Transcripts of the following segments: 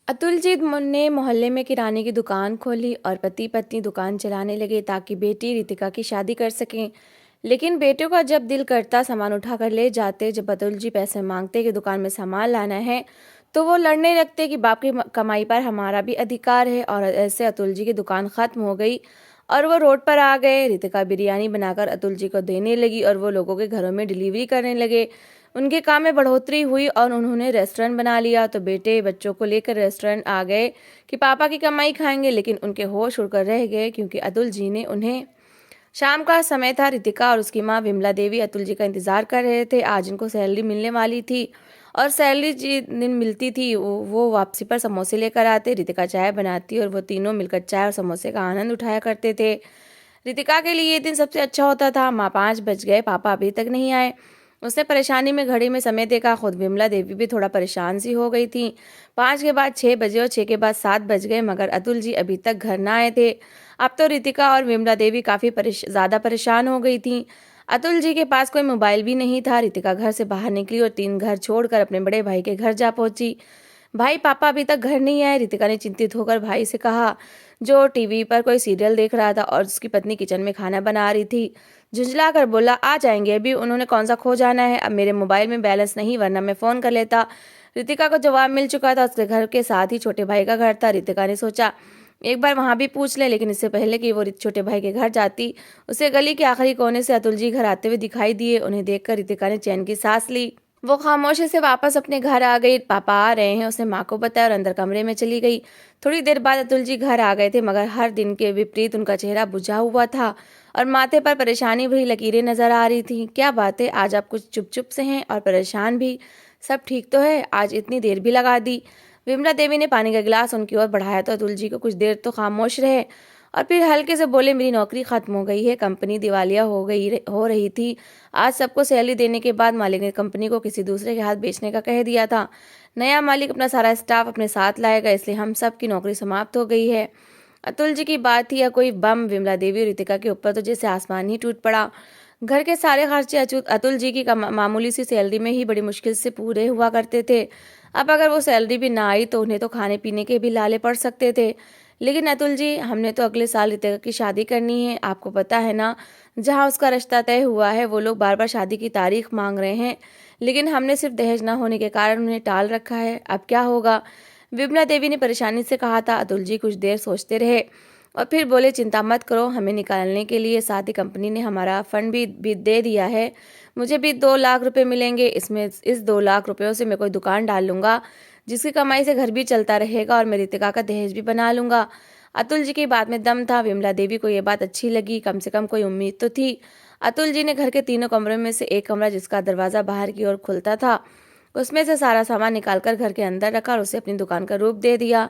अतुल जी ने मोहल्ले में किराने की दुकान खोली और पति पत्नी दुकान चलाने लगे ताकि बेटी रितिका की शादी कर सकें। लेकिन बेटों का जब दिल करता सामान उठा कर ले जाते, जब अतुल जी पैसे मांगते कि दुकान में सामान लाना है, तो वो लड़ने लगते कि बाप की कमाई पर हमारा भी अधिकार है। और ऐसे अतुल जी की दुकान खत्म हो गई और वो रोड पर आ गए। रितिका बिरयानी बनाकर अतुल जी को देने लगी और वो लोगों के घरों में डिलीवरी करने लगे। उनके काम में बढ़ोतरी हुई और उन्होंने रेस्टोरेंट बना लिया। तो बेटे बच्चों को लेकर रेस्टोरेंट आ गए कि पापा की कमाई खाएंगे, लेकिन उनके होश उड़कर रह गए क्योंकि अतुल जी ने उन्हें शाम का समय था। रितिका और उसकी माँ विमला देवी अतुल जी का इंतजार कर रहे थे। आज इनको सैलरी मिलने वाली थी और सैलरी जिस दिन मिलती थी वो वापसी पर समोसे लेकर आते। रितिका चाय बनाती और वो तीनों मिलकर चाय और समोसे का आनंद उठाया करते थे। रितिका के लिए ये दिन सबसे अच्छा होता था। माँ 5 बज गए, पापा अभी तक नहीं आए। उसने परेशानी में घड़ी में समय देखा। खुद विमला देवी भी थोड़ा परेशान सी हो गई थी। 5 के बाद 6 बजे और 6 के बाद 7 बज गए, मगर अतुल जी अभी तक घर ना आए थे। अब तो रितिका और विमला देवी काफी ज्यादा परेशान हो गई थी। अतुल जी के पास कोई मोबाइल भी नहीं था। रितिका घर से बाहर निकली और 3 घर छोड़कर अपने बड़े भाई के घर जा पहुंची। भाई, पापा अभी तक घर नहीं आए, रितिका ने चिंतित होकर भाई से कहा, जो टीवी पर कोई सीरियल देख रहा था और उसकी पत्नी किचन में खाना बना रही थी। झुंझला कर बोला, आ जाएंगे अभी, उन्होंने कौन सा खो जाना है। अब मेरे मोबाइल में बैलेंस नहीं, वरना मैं फोन कर लेता। रितिका को जवाब मिल चुका था। उसके घर के साथ ही छोटे भाई का घर था। रितिका ने सोचा एक बार वहां भी पूछ ले, लेकिन इससे पहले कि वो छोटे भाई के घर जाती, उसे गली के आखिरी कोने से अतुल जी घर आते हुए दिखाई दिए। उन्हें देखकर रितिका ने चैन की सांस ली। वो खामोशी से वापस अपने घर आ गई। पापा आ रहे हैं, उसने माँ को बताया और अंदर कमरे में चली गई। थोड़ी देर बाद अतुल जी घर आ गए थे, मगर हर दिन के विपरीत उनका चेहरा बुझा हुआ था और माथे पर परेशानी भरी लकीरें नजर आ रही थी। क्या बात है, आज आप कुछ चुप चुप से हैं और परेशान भी? सब ठीक तो है? आज इतनी देर भी लगा दी। विमला देवी ने पानी का गिलास उनकी ओर बढ़ाया तो अतुल जी को कुछ देर तो खामोश रहे और फिर हल्के से बोले, मेरी नौकरी खत्म हो गई है, कंपनी दिवालिया हो रही थी। आज सबको सैलरी देने के बाद मालिक ने कंपनी को किसी दूसरे के हाथ बेचने का कह दिया था। नया मालिक अपना सारा स्टाफ अपने साथ लाएगा, इसलिए हम सब की नौकरी समाप्त हो गई है। अतुल जी की बात थी या कोई बम? विमला देवी और रितिका के ऊपर तो जैसे आसमान ही टूट पड़ा। घर के सारे खर्चे अतुल जी की मामूली सी सैलरी में ही बड़ी मुश्किल से पूरे हुआ करते थे। अब अगर वो सैलरी भी ना आई तो उन्हें तो खाने पीने के भी लाले पड़ सकते थे। लेकिन अतुल जी, हमने तो अगले साल रितिका की शादी करनी है, आपको पता है ना। जहाँ उसका रिश्ता तय हुआ है वो लोग बार बार शादी की तारीख मांग रहे हैं, लेकिन हमने सिर्फ दहेज ना होने के कारण उन्हें टाल रखा है। अब क्या होगा? विमला देवी ने परेशानी से कहा था। अतुल जी कुछ देर सोचते रहे और फिर बोले, चिंता मत करो, हमें निकालने के लिए साथ ही कंपनी ने हमारा फंड भी दे दिया है। मुझे भी 2 लाख रुपए मिलेंगे। इसमें इस 2 लाख रुपयों से मैं कोई दुकान डाल लूंगा, जिसकी कमाई से घर भी चलता रहेगा और मैं रितिका का दहेज भी बना लूंगा। अतुल जी की बात में दम था। विमला देवी को यह बात अच्छी लगी, कम से कम कोई उम्मीद तो थी। अतुल जी ने घर के तीनों कमरों में से एक कमरा, जिसका दरवाजा बाहर की ओर खुलता था, उसमें से सारा सामान निकालकर घर के अंदर रखा और उसे अपनी दुकान का रूप दे दिया।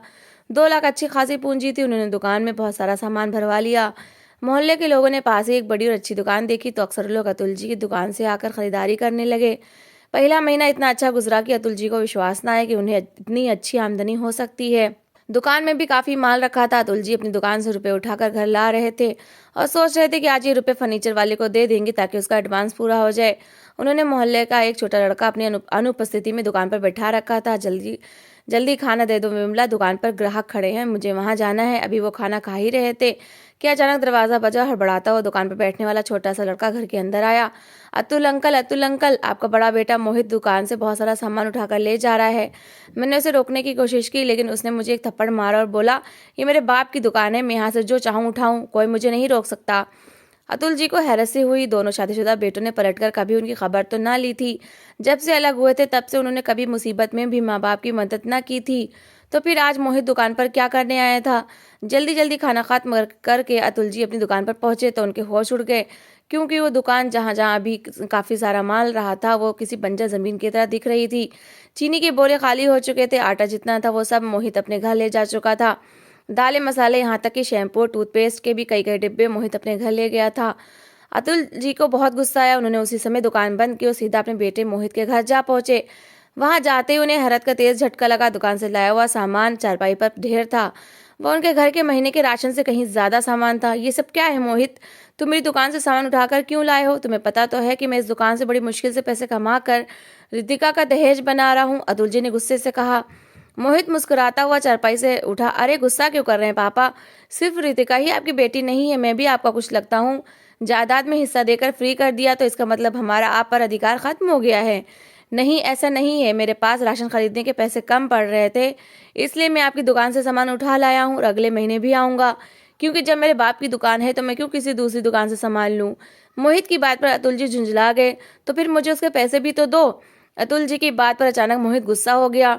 2 लाख अच्छी खासी पूंजी थी। उन्होंने दुकान में बहुत सारा सामान भरवा लिया। मोहल्ले के लोगों ने पास ही एक बड़ी और अच्छी दुकान देखी तो अक्सर लोग अतुल जी की दुकान से आकर खरीदारी करने लगे। पहला महीना इतना अच्छा गुजरा कि अतुल जी को विश्वास न आया कि उन्हें इतनी अच्छी आमदनी हो सकती है। दुकान में भी काफी माल रखा था। अतुल जी अपनी दुकान से रुपए उठाकर घर ला रहे थे और सोच रहे थे कि आज ये रुपए फर्नीचर वाले को दे देंगे ताकि उसका एडवांस पूरा हो जाए। उन्होंने मोहल्ले का एक छोटा लड़का अपनी अनुपस्थिति में दुकान पर बैठा रखा था। जल्दी जल्दी खाना दे दो विमला, दुकान पर ग्राहक खड़े हैं, मुझे वहां जाना है। अभी वो खाना खा ही रहे थे कि अचानक दरवाजा बजा। हड़बड़ाता हुआ दुकान पर बैठने वाला छोटा सा लड़का घर के अंदर आया। अतुल अंकल, आपका बड़ा बेटा मोहित दुकान से बहुत सारा सामान उठाकर ले जा रहा है। मैंने उसे रोकने की कोशिश की, लेकिन उसने मुझे एक थप्पड़ मारा और बोला, ये मेरे बाप की दुकान है, मैं यहाँ से जो चाहूँ उठाऊँ, कोई मुझे नहीं रोक सकता। अतुल जी को हैरत सी हुई। दोनों शादीशुदा बेटों ने पलटकर कभी उनकी खबर तो ना ली थी। जब से अलग हुए थे तब से उन्होंने कभी मुसीबत में भी माँ बाप की मदद ना की थी। तो फिर आज मोहित दुकान पर क्या करने आया था? जल्दी जल्दी खाना खत्म करके अतुल जी अपनी दुकान पर पहुंचे तो उनके होश उड़ गए, क्योंकि वो दुकान जहां जहां अभी काफी सारा माल रहा था वो किसी बंजर जमीन की तरह दिख रही थी। चीनी के बोरे खाली हो चुके थे। आटा जितना था वो सब मोहित अपने घर ले जा चुका था। दालें मसाले, यहाँ तक कि शैम्पू टूथपेस्ट के भी कई कई डिब्बे मोहित अपने घर ले गया था। अतुल जी को बहुत गुस्सा आया। उन्होंने उसी समय दुकान बंद की और सीधा अपने बेटे मोहित के घर जा पहुंचे। वहां जाते ही उन्हें हैरत का तेज झटका लगा। दुकान से लाया हुआ सामान चारपाई पर ढेर था। वह उनके घर के महीने के राशन से कहीं ज्यादा सामान था। ये सब क्या है मोहित? तुम मेरी दुकान से सामान उठाकर क्यों लाए हो? तुम्हें पता तो है कि मैं इस दुकान से बड़ी मुश्किल से पैसे कमा कर रितिका का दहेज बना रहा हूँ, अतुल जी ने गुस्से से कहा। मोहित मुस्कुराता हुआ चारपाई से उठा। अरे गुस्सा क्यों कर रहे हैं पापा? सिर्फ रितिका ही आपकी बेटी नहीं है, मैं भी आपका कुछ लगता हूँ। जायदाद में हिस्सा देकर फ्री कर दिया तो इसका मतलब हमारा आप पर अधिकार खत्म हो गया है? नहीं, ऐसा नहीं है। मेरे पास राशन खरीदने के पैसे कम पड़ रहे थे, इसलिए मैं आपकी दुकान से सामान उठा लाया हूँ और अगले महीने भी आऊँगा, क्योंकि जब मेरे बाप की दुकान है तो मैं क्यों किसी दूसरी दुकान से सामान लूँ? मोहित की बात पर अतुल जी झुंझला गए। तो फिर मुझे उसके पैसे भी तो दो। अतुल जी की बात पर अचानक मोहित गुस्सा हो गया।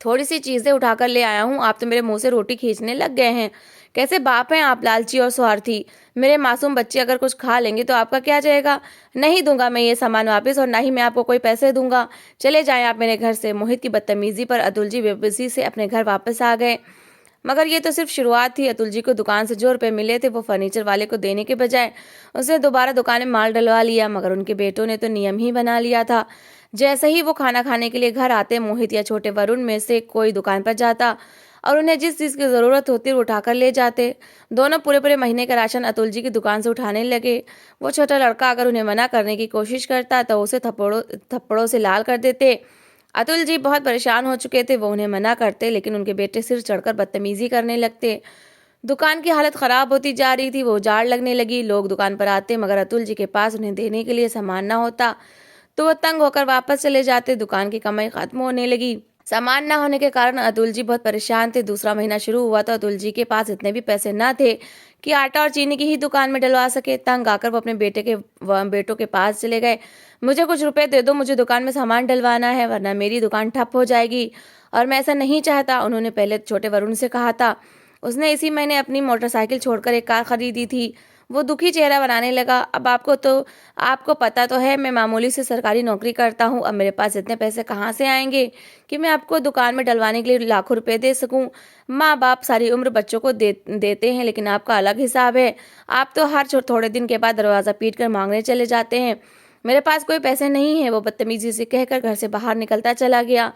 थोड़ी सी चीजें उठाकर ले आया हूँ, आप तो मेरे मुंह से रोटी खींचने लग गए हैं। कैसे बाप हैं आप, लालची और स्वार्थी। मेरे मासूम बच्चे अगर कुछ खा लेंगे तो आपका क्या जाएगा? नहीं दूंगा मैं ये सामान वापस, और ना ही मैं आपको कोई पैसे दूंगा। चले जाएं आप मेरे घर से। मोहित की बदतमीजी पर अतुल जी बेबसी से अपने घर वापस आ गए। मगर ये तो सिर्फ शुरुआत थी। अतुल जी को दुकान से जो रुपए मिले थे वो फर्नीचर वाले को देने के बजाय उसने दोबारा दुकान में माल डलवा लिया। मगर उनके बेटों ने तो नियम ही बना लिया था, जैसे ही वो खाना खाने के लिए घर आते, मोहित या छोटे वरुण में से कोई दुकान पर जाता और उन्हें जिस चीज की जरूरत होती वो उठाकर ले जाते। दोनों पूरे पूरे महीने का राशन अतुल जी की दुकान से उठाने लगे। वो छोटा लड़का अगर उन्हें मना करने की कोशिश करता तो उसे थप्पड़ों थप्पड़ों से लाल कर देते। अतुल जी बहुत परेशान हो चुके थे। वो उन्हें मना करते, लेकिन उनके बेटे सिर चढ़कर बदतमीजी करने लगते। दुकान की हालत खराब होती जा रही थी। वो उजाड़ लगने लगी। लोग दुकान पर आते, मगर अतुल जी के पास उन्हें देने के लिए सामान ना होता तो वो तंग होकर वापस चले जाते। दुकान की कमाई खत्म होने लगी। सामान ना होने के कारण अतुल जी बहुत परेशान थे। दूसरा महीना शुरू हुआ तो अतुल जी के पास इतने भी पैसे न थे कि आटा और चीनी की ही दुकान में डलवा सके। तंग आकर वो अपने बेटों के पास चले गए। मुझे कुछ रुपए दे दो, मुझे दुकान में सामान डलवाना है, वरना मेरी दुकान ठप हो जाएगी, और मैं ऐसा नहीं चाहता। उन्होंने पहले छोटे वरुण से कहा था। उसने इसी महीने अपनी मोटरसाइकिल छोड़कर एक कार खरीदी थी। वो दुखी चेहरा बनाने लगा। अब आपको पता तो है मैं मामूली से सरकारी नौकरी करता हूँ। अब मेरे पास इतने पैसे कहाँ से आएंगे कि मैं आपको दुकान में डलवाने के लिए लाखों रुपए दे सकूं? माँ बाप सारी उम्र बच्चों को देते हैं, लेकिन आपका अलग हिसाब है। आप तो हर थोड़े दिन के बाद दरवाजा पीट कर मांगने चले जाते हैं। मेरे पास कोई पैसे नहीं है। वो बदतमीजी से कहकर घर से बाहर निकलता चला गया।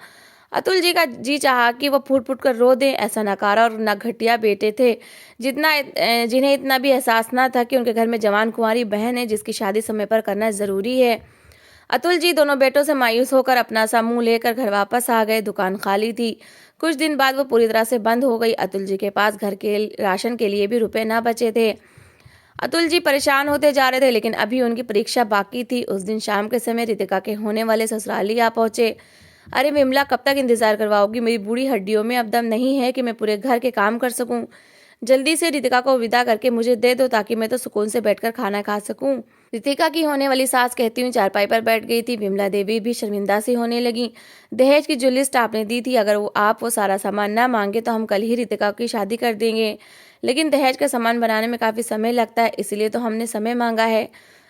अतुल जी का जी चाहा कि वो फूट फूट कर रो दें। ऐसा नकारा और न घटिया बेटे थे जिन्हें इतना भी एहसास ना था कि उनके घर में जवान कुंवारी बहन है जिसकी शादी समय पर करना जरूरी है। अतुल जी दोनों बेटों से मायूस होकर अपना सा मुंह लेकर घर वापस आ गए। दुकान खाली थी। कुछ दिन बाद वो पूरी तरह से बंद हो गई। अतुल जी के पास घर के राशन के लिए भी रुपए ना बचे थे। अतुल जी परेशान होते जा रहे थे, लेकिन अभी उनकी परीक्षा बाकी थी। उस दिन शाम के समय रितिका के होने वाले ससुराली आ पहुंचे। अरे विमला, कब तक इंतजार करवाओगी? मेरी बूढ़ी हड्डियों में अब दम नहीं है कि मैं पूरे घर के काम कर सकूं। जल्दी से रितिका को विदा करके मुझे दे दो, ताकि मैं तो सुकून से बैठकर खाना खा सकूं। रितिका की होने वाली सास कहती हुई चारपाई पर बैठ गई थी। विमला देवी भी शर्मिंदा सी होने लगी। दहेज की जो लिस्ट आपने दी थी, अगर आप वो सारा सामान ना मांगे तो हम कल ही रितिका की शादी कर देंगे, लेकिन दहेज का सामान बनाने में काफी समय लगता है, इसलिए तो हमने समय मांगा है।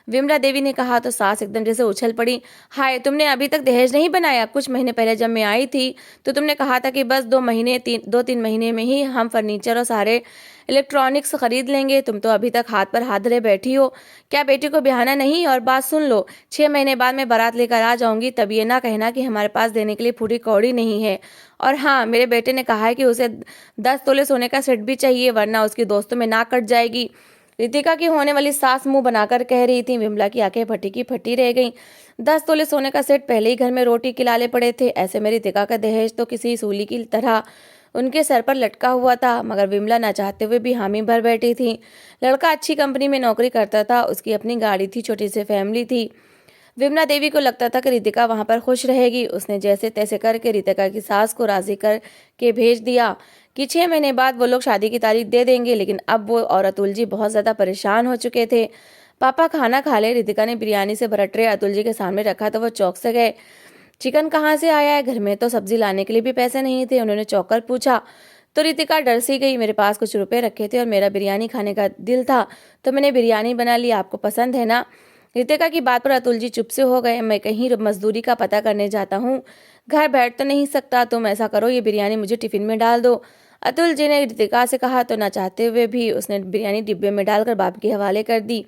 विमला देवी ने कहा तो सास एकदम जैसे उछल पड़ी। हाय, तुमने अभी तक दहेज नहीं बनाया? कुछ महीने पहले जब मैं आई थी तो तुमने कहा था कि बस 2-3 महीने में ही हम फर्नीचर और सारे इलेक्ट्रॉनिक्स खरीद लेंगे। तुम तो अभी तक हाथ पर हाथ धरे बैठी हो। क्या बेटी को ब्याहना नहीं? और बात सुन लो, 6 महीने बाद मैं बारात लेकर आ जाऊंगी, तब ये ना कहना कि हमारे पास देने के लिए फूटी कौड़ी नहीं है। और हाँ, मेरे बेटे ने कहा है कि उसे 10 तोले सोने का सेट भी चाहिए, वरना उसकी दोस्तों में नाक कट जाएगी। रितिका की होने वाली सास मुंह बनाकर कह रही थी। विमला की आंखें फटी की फटी रह गईं। 10 तोले सोने का सेट पहले ही घर में रोटी खिलाले पड़े थे। ऐसे में रितिका का दहेज तो किसी सूली की तरह उनके सर पर लटका हुआ था। मगर विमला ना चाहते हुए भी हामी भर बैठी थी। लड़का अच्छी कंपनी में नौकरी करता था, उसकी अपनी गाड़ी थी, छोटी सी फैमिली थी। विमला देवी को लगता था कि रितिका वहां पर खुश रहेगी। उसने जैसे तैसे करके रितिका की सास को राजी कर के भेज दिया कि 6 महीने बाद वो लोग शादी की तारीख दे देंगे। लेकिन अब वो और अतुल जी बहुत ज्यादा परेशान हो चुके थे। पापा खाना खा ले। रितिका ने बिरयानी से भरा ट्रे अतुल जी के सामने रखा तो वो चौंक से गए। चिकन कहाँ से आया है? घर में तो सब्जी लाने के लिए भी पैसे नहीं थे, उन्होंने चौंक कर पूछा। तो रितिका डर सी गई। मेरे पास कुछ रुपए रखे थे और मेरा बिरयानी खाने का दिल था, तो मैंने बिरयानी बना ली। आपको पसंद है ना? रितिका की बात पर अतुल जी चुप से हो गए। मैं कहीं मजदूरी का पता करने जाता हूँ, घर बैठ तो नहीं सकता। तुम ऐसा करो, ये बिरयानी मुझे टिफिन में डाल दो। अतुल जी ने रितिका से कहा तो ना चाहते हुए भी उसने बिरयानी डिब्बे में डालकर बाप के हवाले कर दी।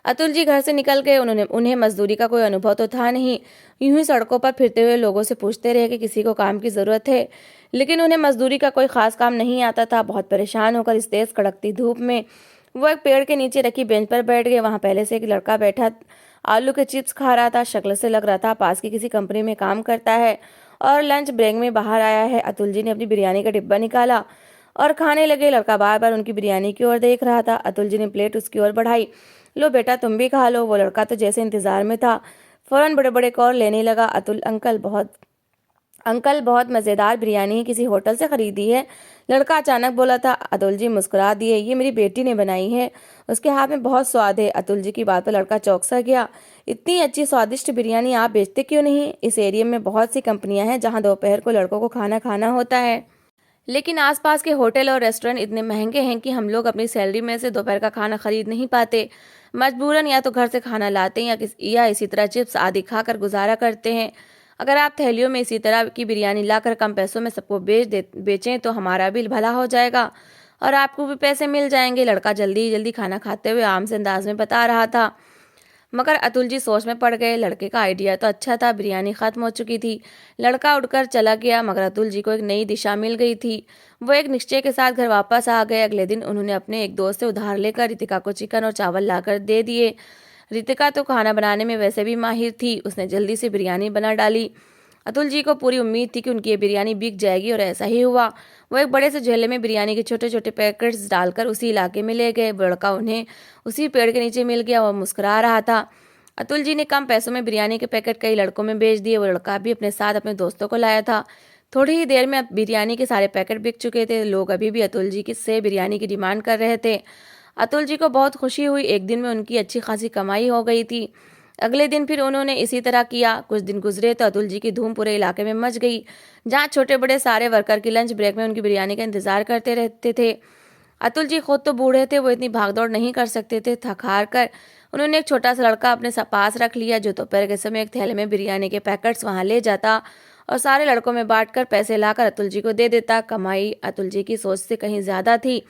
अतुल जी घर से निकल गए। उन्हें मजदूरी का कोई अनुभव तो था नहीं। यूं ही सड़कों पर फिरते हुए लोगों से पूछते रहे कि किसी को काम की जरूरत है, लेकिन उन्हें मजदूरी का कोई खास काम नहीं आता था। बहुत परेशान होकर इस तेज कड़कती धूप में वो एक पेड़ के नीचे रखी बेंच पर बैठ गए। वहां पहले से एक लड़का बैठा आलू के चिप्स खा रहा था। शक्ल से लग रहा था पास की किसी कंपनी में काम करता है। और लंच ब्रेक में बाहर आया है। अतुल जी ने अपनी बिरयानी का डिब्बा निकाला और खाने लगे। लड़का बार बार उनकी बिरयानी की ओर देख रहा था। अतुल जी ने प्लेट उसकी ओर बढ़ाई। लो बेटा, तुम भी खा लो। वो लड़का तो जैसे इंतजार में था, फौरन बड़े बड़े कौर लेने लगा। अंकल बहुत मज़ेदार बिरयानी है, किसी होटल से खरीदी है? लड़का अचानक बोला था। अतुल जी मुस्कुरा दिए। ये मेरी बेटी ने बनाई है, उसके हाथ में बहुत स्वाद है। अतुल जी की बात पर लड़का चौंक सा गया। इतनी अच्छी स्वादिष्ट बिरयानी आप बेचते क्यों नहीं? इस एरिया में बहुत सी कंपनियां हैं जहां दोपहर को लड़कों को खाना खाना होता है, लेकिन आसपास के होटल और रेस्टोरेंट इतने महंगे हैं कि हम लोग अपनी सैलरी में से दोपहर का खाना खरीद नहीं पाते। मजबूरन या तो घर से खाना लाते हैं या इसी तरह चिप्स आदि खाकर गुजारा करते हैं। अगर आप थैलियों में इसी तरह की बिरयानी लाकर कम पैसों में सबको बेचें तो हमारा भी भला हो जाएगा और आपको भी पैसे मिल जाएंगे। लड़का जल्दी जल्दी खाना खाते हुए आम से अंदाज में बता रहा था। मगर अतुल जी सोच में पड़ गए। लड़के का आइडिया तो अच्छा था, बिरयानी खत्म हो चुकी थी। लड़का उठकर चला गया, मगर अतुल जी को एक नई दिशा मिल गई थी। वो एक निश्चय के साथ घर वापस आ गए। अगले दिन उन्होंने अपने एक दोस्त से उधार लेकर रितिका को चिकन और चावल लाकर दे दिए। रितिका तो खाना बनाने में वैसे भी माहिर थी, उसने जल्दी से बिरयानी बना डाली। अतुल जी को पूरी उम्मीद थी कि उनकी ये बिरयानी बिक जाएगी और ऐसा ही हुआ। वो एक बड़े से झोले में बिरयानी के छोटे छोटे पैकेट्स डालकर उसी इलाके में ले गए। वो लड़का उन्हें उसी पेड़ के नीचे मिल गया। वो मुस्कुरा रहा था। अतुल जी ने कम पैसों में बिरयानी के पैकेट कई लड़कों में बेच दिए। वो लड़का भी अपने साथ अपने दोस्तों को लाया था। थोड़ी ही देर में बिरयानी के सारे पैकेट बिक चुके थे। लोग अभी भी अतुल जी से बिरयानी की डिमांड कर रहे थे। अतुल जी को बहुत खुशी हुई। एक दिन में उनकी अच्छी खासी कमाई हो गई थी। अगले दिन फिर उन्होंने इसी तरह किया। कुछ दिन गुजरे तो अतुल जी की धूम पूरे इलाके में मच गई। जहाँ छोटे बड़े सारे वर्कर की लंच ब्रेक में उनकी बिरयानी का इंतजार करते रहते थे। अतुल जी खुद तो बूढ़े थे, वो इतनी भागदौड़ नहीं कर सकते थे। थक हार कर उन्होंने एक छोटा सा लड़का अपने पास रख लिया, जो दोपहर के समय एक थैले में बिरयानी के पैकेट्स वहां ले जाता और सारे लड़कों में बांटकर पैसे लाकर अतुल जी को दे देता। कमाई अतुल जी की सोच से कहीं ज्यादा थी।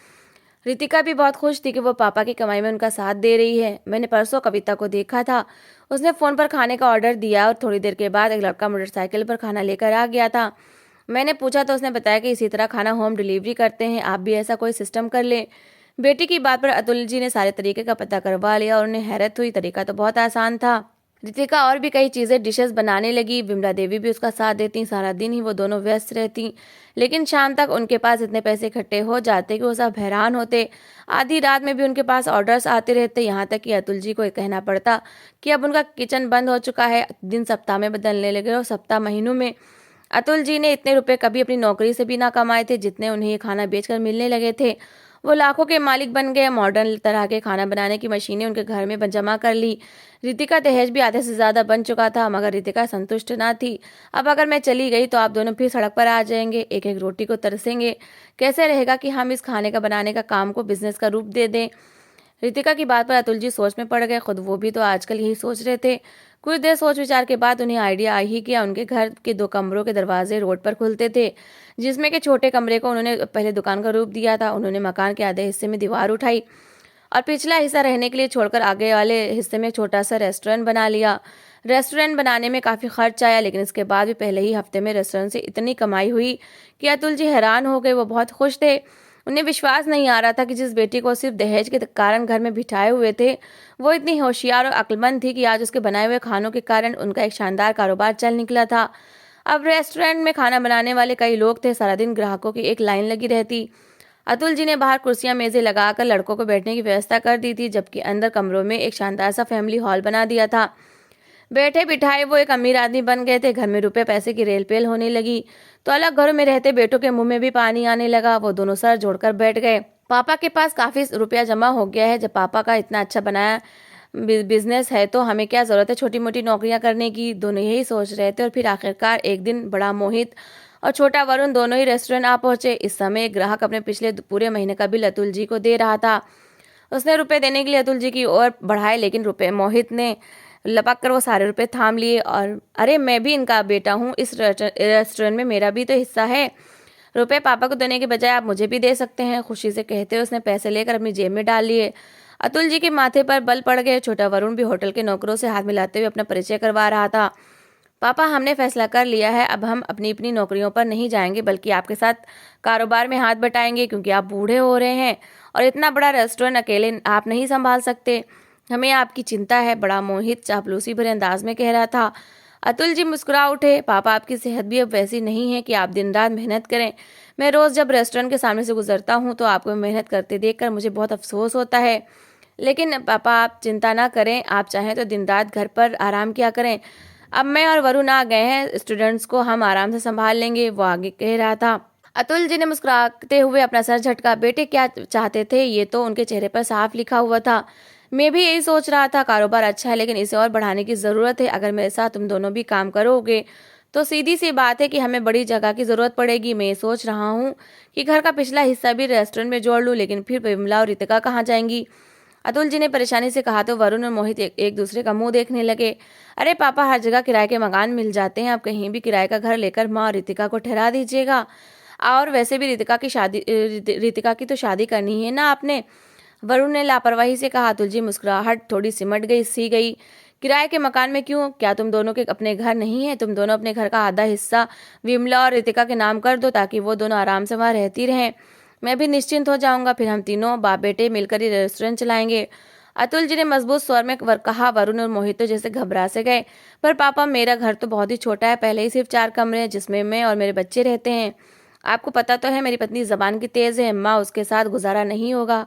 रितिका भी बहुत खुश थी कि वो पापा की कमाई में उनका साथ दे रही है। मैंने परसों कविता को देखा था, उसने फ़ोन पर खाने का ऑर्डर दिया और थोड़ी देर के बाद एक लड़का मोटरसाइकिल पर खाना लेकर आ गया था। मैंने पूछा तो उसने बताया कि इसी तरह खाना होम डिलीवरी करते हैं, आप भी ऐसा कोई सिस्टम कर लें। बेटी की बात पर अतुल जी ने सारे तरीके का पता करवा लिया और उन्हें हैरत हुई। तरीका तो बहुत आसान था। रितिका और भी कई चीज़ें डिशेस बनाने लगी। विमला देवी भी उसका साथ देती। सारा दिन ही वो दोनों व्यस्त रहती, लेकिन शाम तक उनके पास इतने पैसे इकट्ठे हो जाते कि वो सब हैरान होते। आधी रात में भी उनके पास ऑर्डर्स आते रहते, यहाँ तक कि अतुल जी को ये कहना पड़ता कि अब उनका किचन बंद हो चुका है। दिन सप्ताह में बदलने लगे और सप्ताह महीनों में। अतुल जी ने इतने रुपए कभी अपनी नौकरी से भी ना कमाए थे जितने उन्हें ये खाना बेचकर मिलने लगे थे। वो लाखों के मालिक बन गए। मॉडर्न तरह के खाना बनाने की मशीनें उनके घर में जमा कर ली। रितिका दहेज भी आधे से ज्यादा बन चुका था, मगर रितिका संतुष्ट ना थी। अब अगर मैं चली गई तो आप दोनों फिर सड़क पर आ जाएंगे, एक एक रोटी को तरसेंगे। कैसे रहेगा कि हम इस खाने का बनाने का काम को बिजनेस का रूप दे दें? रितिका की बात पर अतुल जी सोच में पड़ गए। खुद वो भी तो आजकल यही सोच रहे थे। कुछ देर सोच विचार के बाद उन्हें आइडिया आ ही गया। उनके घर के 2 कमरों के दरवाजे रोड पर खुलते थे, जिसमें के छोटे कमरे को उन्होंने पहले दुकान का रूप दिया था। उन्होंने मकान के आधे हिस्से में दीवार उठाई और पिछला हिस्सा रहने के लिए छोड़कर आगे वाले हिस्से में एक छोटा सा रेस्टोरेंट बना लिया। रेस्टोरेंट बनाने में काफ़ी खर्च आया, लेकिन इसके बाद भी पहले ही हफ्ते में रेस्टोरेंट से इतनी कमाई हुई कि अतुल जी हैरान हो गए। वो बहुत खुश थे। उन्हें विश्वास नहीं आ रहा था कि जिस बेटी को सिर्फ दहेज के कारण घर में बिठाए हुए थे, वो इतनी होशियार और अक्लमंद थी कि आज उसके बनाए हुए खानों के कारण उनका एक शानदार कारोबार चल निकला था। अब रेस्टोरेंट में खाना बनाने वाले कई लोग थे। सारा दिन ग्राहकों की एक लाइन लगी रहती। अतुल जी ने बाहर कुर्सियां मेजें लगाकर लड़कों को बैठने की व्यवस्था कर दी थी, जबकि अंदर कमरों में एक शानदार सा फैमिली हॉल बना दिया था। बैठे बिठाए वो एक अमीर आदमी बन गए थे। घर में रुपए पैसे की रेल-पेल होने लगी तो अलग घरों में रहते बेटों के मुंह में भी पानी आने लगा। वो दोनों सर जोड़कर बैठ गए। पापा के पास काफी रुपया जमा हो गया है। जब पापा का इतना अच्छा बनाया बिजनेस है तो हमें क्या जरूरत है छोटी मोटी नौकरियां करने की? दोनों यही सोच रहे थे और फिर आखिरकार एक दिन बड़ा मोहित और छोटा वरुण दोनों ही रेस्टोरेंट आ पहुंचे। इस समय एक ग्राहक अपने पिछले पूरे महीने का बिल अतुल जी को दे रहा था। उसने रुपए देने के लिए अतुल जी की ओर बढ़ाए, लेकिन रुपए मोहित ने लपक कर वो सारे रुपए थाम लिए और अरे मैं भी इनका बेटा हूँ, इस रेस्टोरेंट में मेरा भी तो हिस्सा है। रुपए पापा को देने के बजाय आप मुझे भी दे सकते हैं, खुशी से कहते हुए उसने पैसे लेकर अपनी जेब में डाल लिए। अतुल जी के माथे पर बल पड़ गए। छोटा वरुण भी होटल के नौकरों से हाथ मिलाते हुए अपना परिचय करवा रहा था। पापा, हमने फैसला कर लिया है, अब हम अपनी अपनी नौकरियों पर नहीं जाएंगे बल्कि आपके साथ कारोबार में हाथ बटाएंगे, क्योंकि आप बूढ़े हो रहे हैं और इतना बड़ा रेस्टोरेंट अकेले आप नहीं संभाल सकते। हमें आपकी चिंता है, बड़ा मोहित चापलूसी भरे अंदाज में कह रहा था। अतुल जी मुस्कुरा उठे, पापा आपकी सेहत भी अब वैसी नहीं है कि आप दिन रात मेहनत करें। मैं रोज़ जब रेस्टोरेंट के सामने से गुजरता हूँ तो आपको मेहनत करते देखकर मुझे बहुत अफसोस होता है। लेकिन पापा आप चिंता ना करें, आप चाहें तो दिन रात घर पर आराम किया करें। अब मैं और वरुण आ गए हैं, स्टूडेंट्स को हम आराम से संभाल लेंगे, वो आगे कह रहा था। अतुल जी ने मुस्कुराते हुए अपना सर झटका। बेटे क्या चाहते थे, ये तो उनके चेहरे पर साफ लिखा हुआ था। मैं भी यही सोच रहा था, कारोबार अच्छा है लेकिन इसे और बढ़ाने की ज़रूरत है। अगर मेरे साथ तुम दोनों भी काम करोगे तो सीधी सी बात है कि हमें बड़ी जगह की ज़रूरत पड़ेगी। मैं सोच रहा हूँ कि घर का पिछला हिस्सा भी रेस्टोरेंट में जोड़ लूँ, लेकिन फिर विमला और रितिका कहाँ जाएंगी? अतुल जी ने परेशानी से कहा तो वरुण और मोहित एक दूसरे का मुंह देखने लगे। अरे पापा, हर जगह किराए के मकान मिल जाते हैं, आप कहीं भी किराए का घर लेकर माँ और रितिका को ठहरा दीजिएगा। और वैसे भी रितिका की तो शादी करनी है ना आपने? वरुण ने लापरवाही से कहा। अतुल जी मुस्कुराहट थोड़ी सिमट गई सी गई। किराए के मकान में क्यों? क्या तुम दोनों के अपने घर नहीं है? तुम दोनों अपने घर का आधा हिस्सा विमला और रितिका के नाम कर दो ताकि वो दोनों आराम से वहां रहती रहें। मैं भी निश्चिंत हो जाऊंगा, फिर हम तीनों बाप बेटे मिलकर ही रेस्टोरेंट चलाएंगे। अतुल जी ने मजबूत स्वर में कहा। वरुण और मोहित तो जैसे घबरा से गए। पर पापा, मेरा घर तो बहुत ही छोटा है, पहले ही सिर्फ 4 कमरे हैं जिसमें मैं और मेरे बच्चे रहते हैं। आपको पता तो है मेरी पत्नी जबान की तेज है, माँ उसके साथ गुजारा नहीं होगा।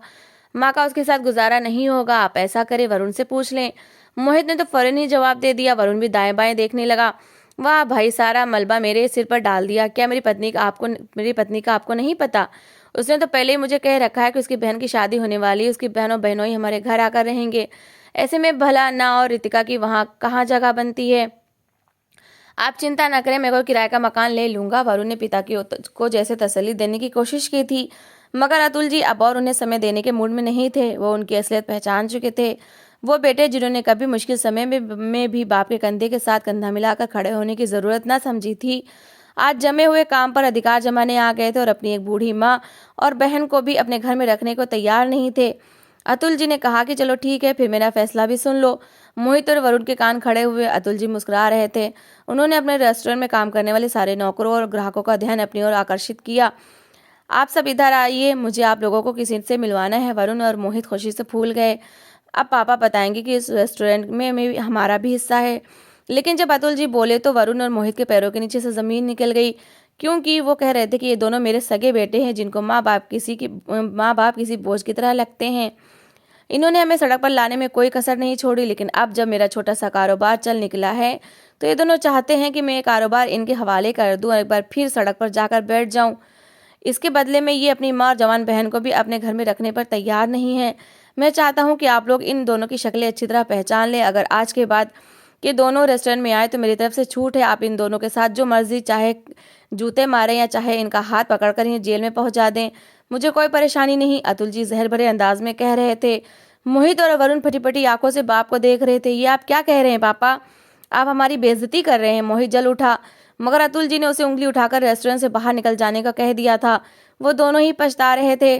माँ का उसके साथ गुजारा नहीं होगा। आप ऐसा करें, वरुण से पूछ लें। मोहित ने तो फौरन ही जवाब दे दिया। वरुण भी दाएं बाएं देखने लगा। वाह भाई, सारा मलबा मेरे सिर पर डाल दिया। क्या मेरी पत्नी का आपको नहीं पता? उसने तो पहले ही मुझे कह रखा है कि उसकी बहन की शादी होने वाली है, उसकी बहनों बहनों ही हमारे घर आकर रहेंगे। ऐसे में भला ना और रितिका की वहाँ कहाँ जगह बनती है? आप चिंता न करें, मैं कोई किराए का मकान ले लूंगा। वरुण ने पिता की को जैसे तसल्ली देने की कोशिश की थी, मगर अतुल जी अब और उन्हें समय देने के मूड में नहीं थे। वो उनकी असलियत पहचान चुके थे। वो बेटे जिन्होंने कभी मुश्किल समय में भी बाप के कंधे के साथ कंधा मिलाकर खड़े होने की जरूरत न समझी थी, आज जमे हुए काम पर अधिकार जमाने आ गए थे और अपनी एक बूढ़ी माँ और बहन को भी अपने घर में रखने को तैयार नहीं थे। अतुल जी ने कहा कि चलो ठीक है, फिर मेरा फैसला भी सुन लो। मोहित और वरुण के कान खड़े हुए। अतुल जी मुस्कुरा रहे थे। उन्होंने अपने रेस्टोरेंट में काम करने वाले सारे नौकरों और ग्राहकों का ध्यान अपनी ओर आकर्षित किया। आप सब इधर आइए, मुझे आप लोगों को किसी से मिलवाना है। वरुण और मोहित खुशी से फूल गए। अब पापा बताएंगे कि इस रेस्टोरेंट में हमारा भी हिस्सा है। लेकिन जब अतुल जी बोले तो वरुण और मोहित के पैरों के नीचे से जमीन निकल गई, क्योंकि वो कह रहे थे कि ये दोनों मेरे सगे बेटे हैं जिनको माँ बाप किसी बोझ की तरह लगते हैं। इन्होंने हमें सड़क पर लाने में कोई कसर नहीं छोड़ी, लेकिन अब जब मेरा छोटा सा कारोबार चल निकला है तो ये दोनों चाहते हैं कि मैं ये कारोबार इनके हवाले कर दूं और एक बार फिर सड़क पर जाकर बैठ जाऊं। इसके बदले में ये अपनी माँ और जवान बहन को भी अपने घर में रखने पर तैयार नहीं है। मैं चाहता हूँ कि आप लोग इन दोनों की शक्लें अच्छी तरह पहचान लें। अगर आज के बाद ये दोनों रेस्टोरेंट में आए तो मेरी तरफ से छूट है, आप इन दोनों के साथ जो मर्जी, चाहे जूते मारें या चाहे इनका हाथ पकड़कर इन्हें जेल में पहुंचा दें, मुझे कोई परेशानी नहीं। अतुल जी जहर भरे अंदाज में कह रहे थे। मोहित और वरुण फटी फटी आंखों से बाप को देख रहे थे। ये आप क्या कह रहे हैं पापा? आप हमारी बेइज्जती कर रहे हैं। मोहित जल उठा, मगर अतुल जी ने उसे उंगली उठाकर रेस्टोरेंट से बाहर निकल जाने का कह दिया था। वो दोनों ही पछता रहे थे।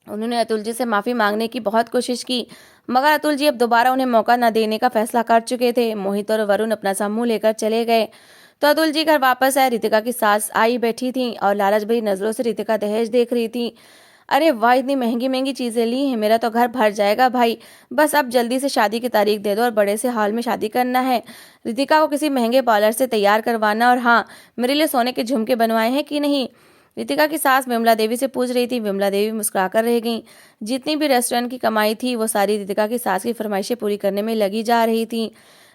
उन्होंने अतुल जी से माफी मांगने की बहुत कोशिश की, मगर अतुल जी अब दोबारा उन्हें मौका न देने का फैसला कर चुके थे। मोहित और वरुण अपना सा मुंह लेकर चले गए तो अतुल जी घर वापस आए। रितिका की सास आई बैठी थी और लालच भरी नजरों से रितिका दहेज देख रही थी। अरे वाह, इतनी महंगी महंगी चीजें ली हैं, मेरा तो घर भर जाएगा भाई। बस अब जल्दी से शादी की तारीख दे दो और बड़े से हॉल में शादी करना है। रितिका को किसी महंगे पार्लर से तैयार करवाना, और हाँ, मेरे लिए सोने के झुमके बनवाए हैं कि नहीं? रितिका की सास विमला देवी से पूछ रही थी। विमला देवी मुस्कुराकर रह गईं। जितनी भी रेस्टोरेंट की कमाई थी वो सारी रितिका की सास की फरमाइशें पूरी करने में लगी जा रही थी।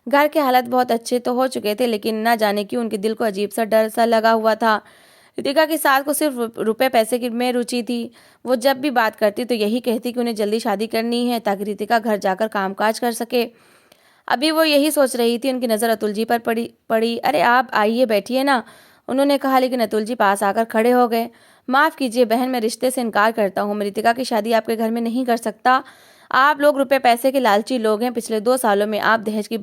घर के हालात बहुत अच्छे तो हो चुके थे, लेकिन न जाने क्यों उनके दिल को अजीब सा डर सा लगा हुआ था। रितिका की सास को सिर्फ रुपए पैसे की में रुचि थी। वो जब भी बात करती तो यही कहती कि उन्हें जल्दी शादी करनी है ताकि रितिका घर जाकर कामकाज कर सके। अभी वो यही सोच रही थी, उनकी नज़र अतुल जी पर पड़ी। अरे आप आइए, बैठिए ना, उन्होंने कहा, लेकिन अतुल जी पास आकर खड़े हो गए। माफ़ कीजिए बहन, मैं रिश्ते से इनकार करता हूँ। मैं रितिका की शादी आपके घर में नहीं कर सकता। आप लोग रुपए पैसे के लालची लोग हैं। पिछले 2 सालों में आप दहेज की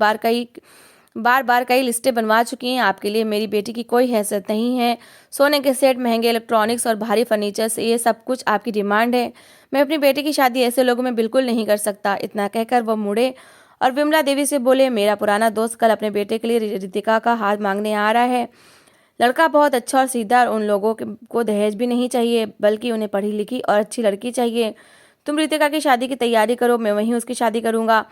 बार बार कई लिस्टें बनवा चुकी हैं। आपके लिए मेरी बेटी की कोई हैसियत नहीं है। सोने के सेट, महंगे इलेक्ट्रॉनिक्स और भारी फर्नीचर से ये सब कुछ आपकी डिमांड है। मैं अपनी बेटी की शादी ऐसे लोगों में बिल्कुल नहीं कर सकता। इतना कहकर वो मुड़े और विमला देवी से बोले, मेरा पुराना दोस्त कल अपने बेटे के लिए रितिका का हाथ मांगने आ रहा है। लड़का बहुत अच्छा और सीधा, और उन लोगों को दहेज भी नहीं चाहिए, बल्कि उन्हें पढ़ी लिखी और अच्छी लड़की चाहिए। तुम रितिका की शादी की तैयारी करो, मैं वहीं उसकी शादी करूंगा।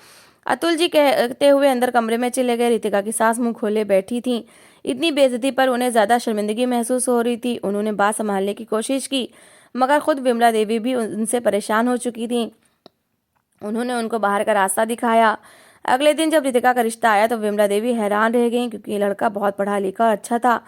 अतुल जी कहते हुए अंदर कमरे में चले गए। रितिका की सास मुंह खोले बैठी थी। इतनी बेइज्जती पर उन्हें ज्यादा शर्मिंदगी महसूस हो रही थी। उन्होंने बात संभालने की कोशिश की, मगर खुद विमला देवी भी उनसे परेशान हो चुकी थी। उन्होंने उनको बाहर का रास्ता दिखाया। अगले दिन जब रितिका का रिश्ता आया तो विमला देवी हैरान रह गईं, क्योंकि ये लड़का बहुत पढ़ा लिखा और अच्छा था।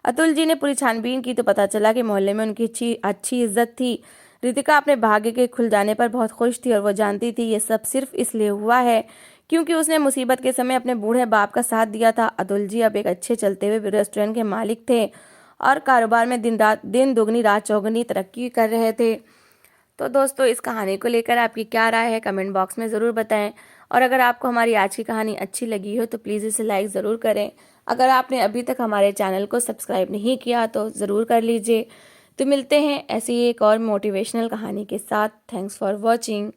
अतुल जी ने पूरी छानबीन की तो पता चला कि मोहल्ले में उनकी अच्छी इज्जत थी। रितिका अपने भाग्य के खुल जाने पर बहुत खुश थी और वो जानती थी ये सब सिर्फ इसलिए हुआ है क्योंकि उसने मुसीबत के समय अपने बूढ़े बाप का साथ दिया था। अतुल जी अब एक अच्छे चलते हुए रेस्टोरेंट के मालिक थे और कारोबार में दिन दुगनी रात चौगुनी तरक्की कर रहे थे। तो दोस्तों, इस कहानी को लेकर आपकी क्या राय है, कमेंट बॉक्स में ज़रूर बताएं। और अगर आपको हमारी आज की कहानी अच्छी लगी हो तो प्लीज़ इसे लाइक ज़रूर करें। अगर आपने अभी तक हमारे चैनल को सब्सक्राइब नहीं किया तो ज़रूर कर लीजिए। तो मिलते हैं ऐसी एक और मोटिवेशनल कहानी के साथ। Thanks for watching.